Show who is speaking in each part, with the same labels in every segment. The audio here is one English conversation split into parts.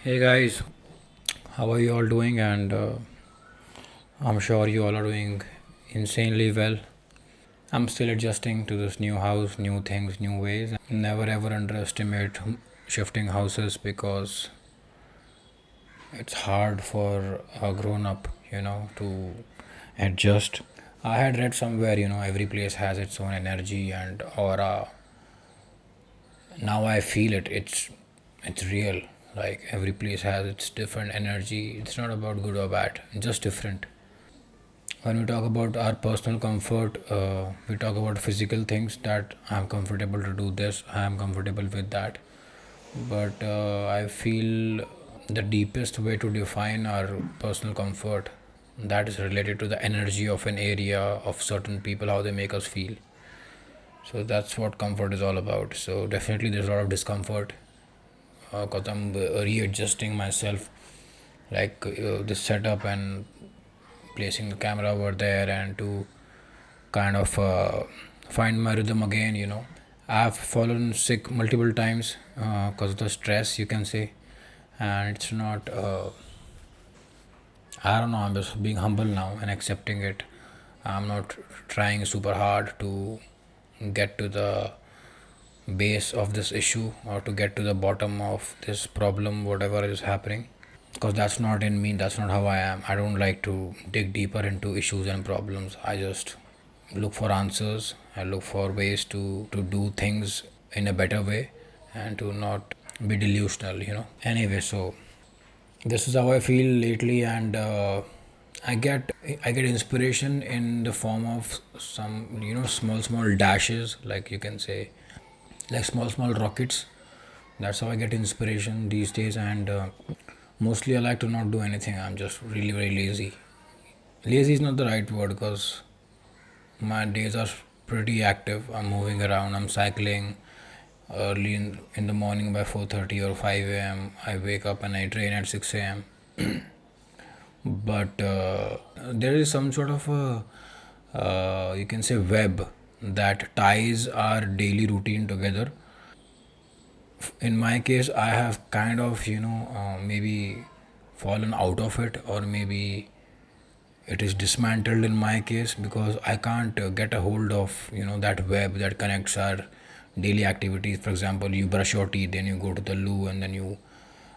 Speaker 1: Hey guys, how are you all doing? And I'm sure you all are doing insanely well. I'm still adjusting to this new house, new things, new ways. Never ever underestimate shifting houses because it's hard for a grown up, to adjust. I had read somewhere, every place has its own energy and aura. Now I feel it. It's real. Like every place has its different energy. It's not about good or bad, it's just different. When we talk about our personal comfort, we talk about physical things that I'm comfortable to do this, I'm comfortable with that. But I feel the deepest way to define our personal comfort, that is related to the energy of an area, of certain people, how they make us feel. So that's what comfort is all about. So definitely there's a lot of discomfort because I'm readjusting myself, like this setup and placing the camera over there and to kind of find my rhythm again. I've fallen sick multiple times because of the stress, you can say. And it's not I don't know, I'm just being humble now and accepting it. I'm not trying super hard to get to the base of this issue or to get to the bottom of this problem, whatever is happening, because that's not in me, that's not how I am. I don't like to dig deeper into issues and problems. I just look for answers. I look for ways to do things in a better way and to not be delusional. Anyway, so this is how I feel lately, and I get inspiration in the form of some small dashes, like you can say, like small rockets. That's how I get inspiration these days, and mostly I like to not do anything. I'm just really very lazy. Lazy is not the right word because my days are pretty active. I'm moving around. I'm cycling early in the morning by 4:30 or 5 a.m. I wake up and I train at 6 a.m. But there is some sort of a you can say web that ties our daily routine together. In my case, I have kind of maybe fallen out of it, or maybe it is dismantled in my case because I can't get a hold of that web that connects our daily activities. For example, you brush your teeth, then you go to the loo, and then you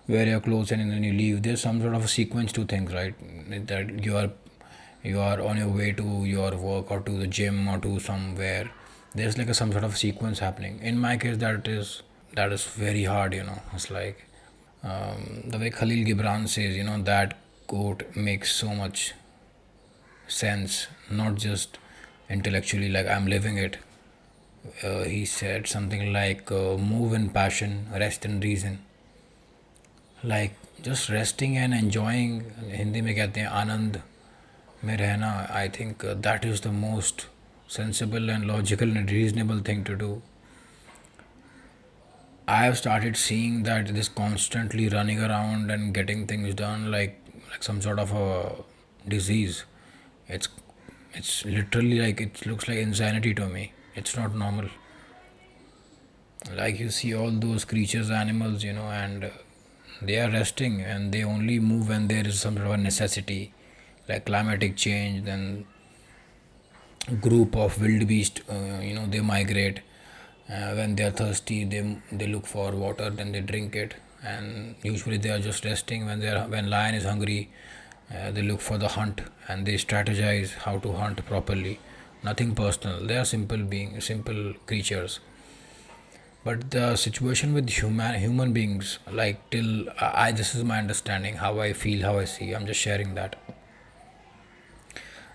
Speaker 1: wear your clothes, and then you leave. There's some sort of a sequence to things, right? That you are on your way to your work or to the gym or to somewhere. There's like some sort of sequence happening. In my case, that is very hard. It's like the way Khalil Gibran says, that quote makes so much sense, not just intellectually, like I'm living it. He said something like, move in passion, rest in reason. Like just resting and enjoying, Hindi में कहते हैं आनंद में रहना. I think that is the most sensible and logical and reasonable thing to do. I have started seeing that this constantly running around and getting things done, like some sort of a disease. It's it's literally like, it looks like insanity to me. It's not normal. Like you see all those creatures, animals, and they are resting and they only move when there is some sort of a necessity, like climatic change. Then group of wildebeest, they migrate. When they are thirsty, they look for water, then they drink it, and usually they are just resting. When lion is hungry, they look for the hunt and they strategize how to hunt properly. Nothing personal. They are simple creatures. But the situation with human beings, like till I this is my understanding, how I feel, how I see. I'm just sharing that.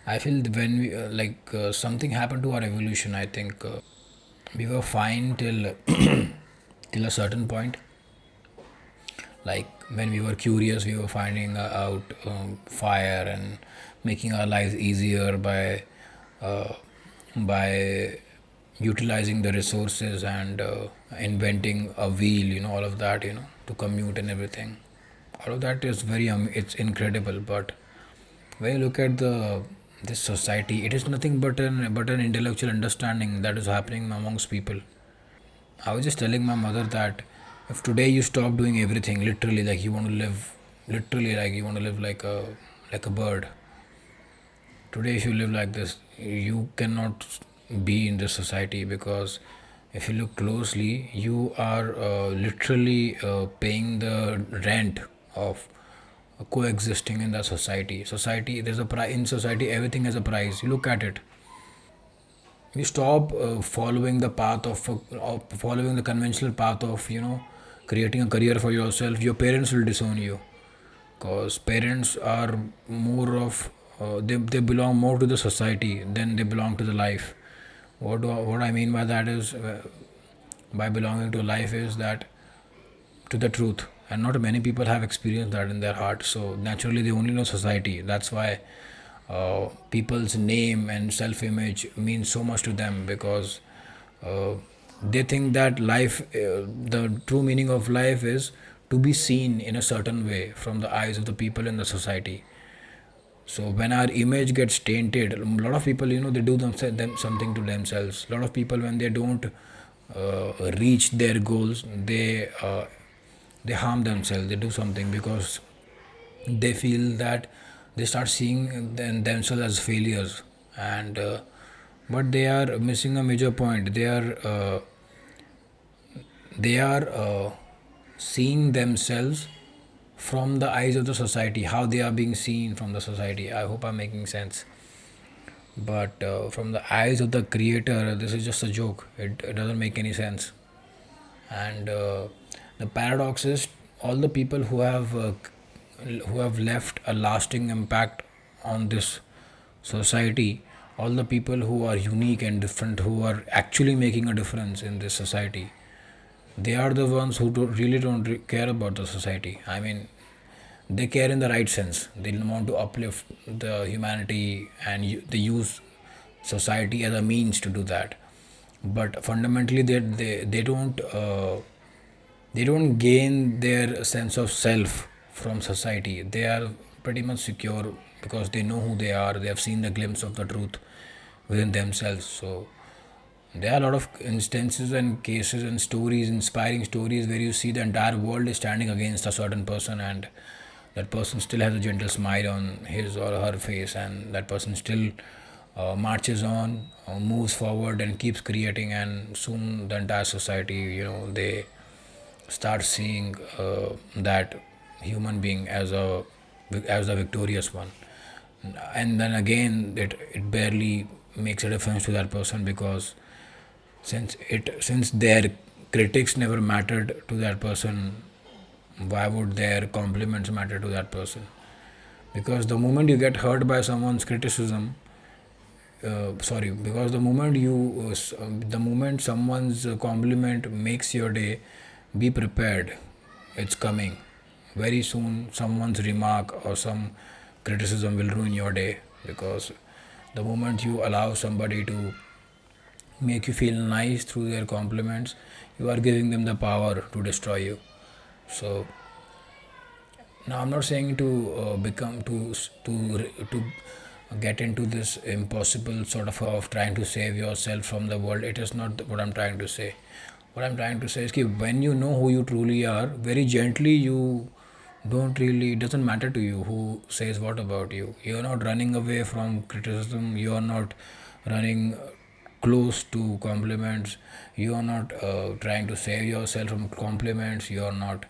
Speaker 1: I feel when we something happened to our evolution. I think we were fine till till a certain point. Like when we were curious, we were finding out fire and making our lives easier by utilizing the resources and inventing a wheel, all of that, to commute and everything. All of that is it's incredible. But when you look at the this society, it is nothing but an intellectual understanding that is happening amongst people. I was just telling my mother that If today you stop doing everything, literally, like you want to live, literally, like you want to live like a bird. Today, if you live like this, you cannot be in this society, because if you look closely, you are literally paying the rent of coexisting in the society. Society, there's a price in society. Everything has a price. You look at it. You stop following the path of following the conventional path of creating a career for yourself. Your parents will disown you, because parents are more of they belong more to the society than they belong to the life. What I mean by that is, by belonging to life, is that to the truth, and not many people have experienced that in their heart, so naturally they only know society. That's why people's name and self-image means so much to them, because uh, they think that life, the true meaning of life is to be seen in a certain way from the eyes of the people in the society. So when our image gets tainted, a lot of people, they do something to themselves. A lot of people, when they don't reach their goals, they harm themselves. They do something because they feel that they start seeing themselves as failures, and but they are missing a major point. They are seeing themselves from the eyes of the society, how they are being seen from the society. I hope I'm making sense. But from the eyes of the creator, this is just a joke. It doesn't make any sense. And the paradox is, all the people who have left a lasting impact on this society, all the people who are unique and different, who are actually making a difference in this society, they are the ones who really don't care about the society. I mean, they care in the right sense. They want to uplift the humanity, and they use society as a means to do that. But fundamentally, they don't gain their sense of self from society. They are pretty much secure, because they know who they are. They have seen the glimpse of the truth within themselves. So there are a lot of instances and cases and stories, inspiring stories, where you see the entire world is standing against a certain person, and that person still has a gentle smile on his or her face, and that person still marches on, moves forward, and keeps creating. And soon the entire society, they start seeing that human being as the victorious one. And then again, it barely makes a difference to that person, because since their critics never mattered to that person, why would their compliments matter to that person? Because the moment you get hurt by someone's criticism, sorry, because the moment someone's compliment makes your day, be prepared. It's coming very soon. Someone's remark or some criticism will ruin your day, because the moment you allow somebody to make you feel nice through their compliments, you are giving them the power to destroy you. So now I'm not saying to become to get into this impossible sort of trying to save yourself from the world. It is not what I'm trying to say. What I'm trying to say is that when you know who you truly are, very gently, you don't really, it doesn't matter to you who says what about you. You're not running away from criticism. You're not running close to compliments. You are not trying to save yourself from compliments. You are not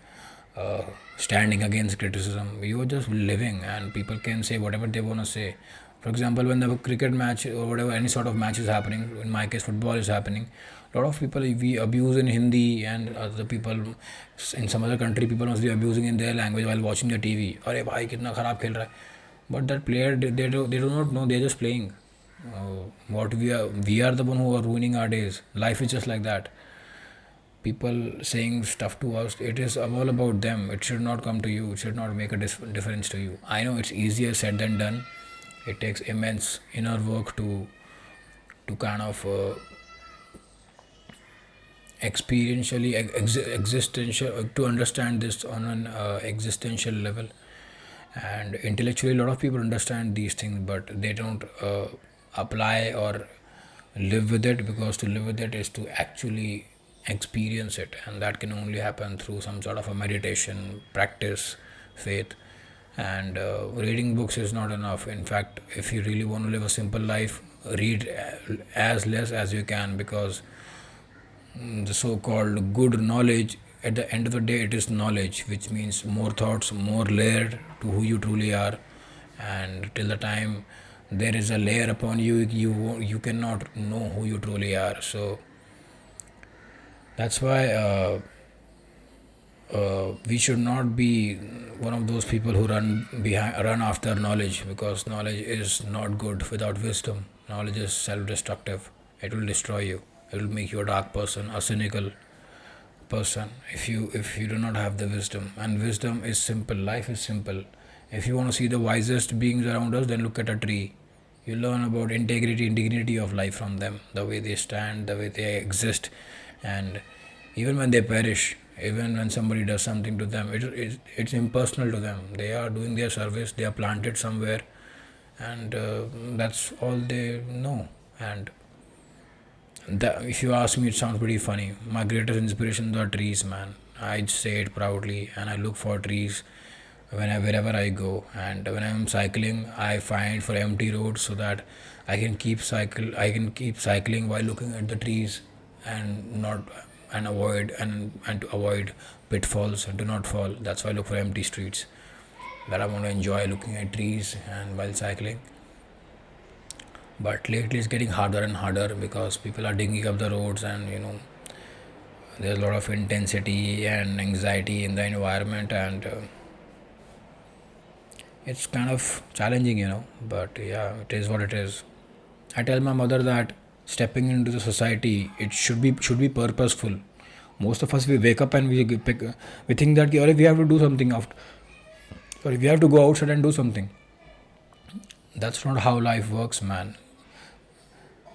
Speaker 1: uh, standing against criticism. You are just living, and people can say whatever they want to say. For example, when the cricket match or whatever, any sort of match is happening, in my case football is happening, a lot of people we abuse in Hindi, and other people in some other country, people must be abusing in their language while watching the TV. अरे भाई कितना खराब खेल रहा है. But that player, they do not know, they're just playing. What we are the one who are ruining our days. Life is just like that. People saying stuff to us, it is all about them. It should not come to you. It should not make a difference to you. I know it's easier said than done. It takes immense inner work to kind of experientially existential, to understand this on an existential level. And intellectually, a lot of people understand these things, but they don't apply or live with it, because to live with it is to actually experience it, and that can only happen through some sort of a meditation practice, faith. And reading books is not enough. In fact, if you really want to live a simple life, read as less as you can, because the so-called good knowledge, at the end of the day, it is knowledge, which means more thoughts, more layered to who you truly are. And till the time there is a layer upon you, you cannot know who you truly are. So that's why we should not be one of those people who run after knowledge, because knowledge is not good without wisdom. Knowledge is self-destructive. It will destroy you. It will make you a dark person, a cynical person, if you do not have the wisdom. And wisdom is simple. Life is simple. If you want to see the wisest beings around us, then look at a tree. You learn about integrity and dignity of life from them, the way they stand, the way they exist. And even when they perish, even when somebody does something to them, it's impersonal to them. They are doing their service, they are planted somewhere, and that's all they know. And if you ask me, it sounds pretty funny. My greatest inspirations are trees, man. I say it proudly, and I look for trees wherever I go. And when I'm cycling, I find for empty roads, so that I can keep cycling while looking at the trees, and not and avoid and to avoid pitfalls and to not fall. That's why I look for empty streets. That I want to enjoy looking at trees and while cycling. But lately it's getting harder and harder, because people are digging up the roads, and there's a lot of intensity and anxiety in the environment, and it's kind of challenging, but yeah, it is what it is. I tell my mother that stepping into the society, it should be purposeful. Most of us, we wake up and we think that we have to do something after, sorry, we have to go outside and do something. That's not how life works, man.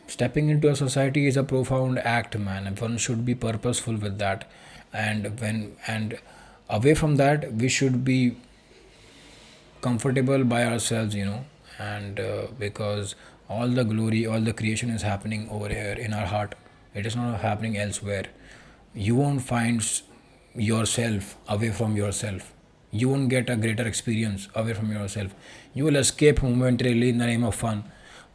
Speaker 1: Stepping into a society is a profound act, man, and one should be purposeful with that. And away from that, we should be comfortable by ourselves, and because all the glory, all the creation is happening over here in our heart. It is not happening elsewhere. You won't find yourself away from yourself. You won't get a greater experience away from yourself. You will escape momentarily in the name of fun,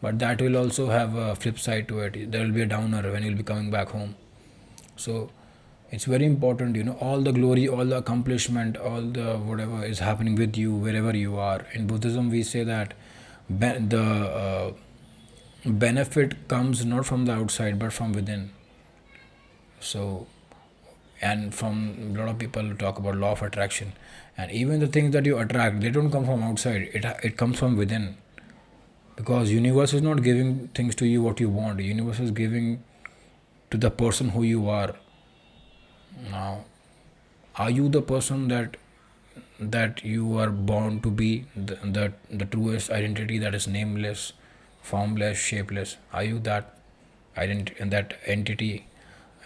Speaker 1: but that will also have a flip side to it. There will be a downer when you'll be coming back home. So it's very important, all the glory, all the accomplishment, all the whatever is happening with you wherever you are. In Buddhism, we say that the benefit comes not from the outside but from within. So, and from a lot of people talk about law of attraction, and even the things that you attract, they don't come from outside. It comes from within, because universe is not giving things to you what you want. The universe is giving to the person who you are. Now, are you the person that you are born to be, the truest identity that is nameless, formless, shapeless? Are you that that entity?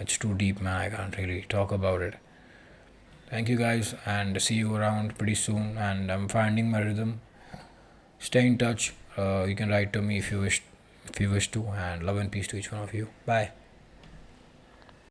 Speaker 1: It's too deep, man. I can't really talk about it. Thank you guys, and see you around pretty soon. And I'm finding my rhythm. Stay in touch. You can write to me if you wish to. And love and peace to each one of you. Bye.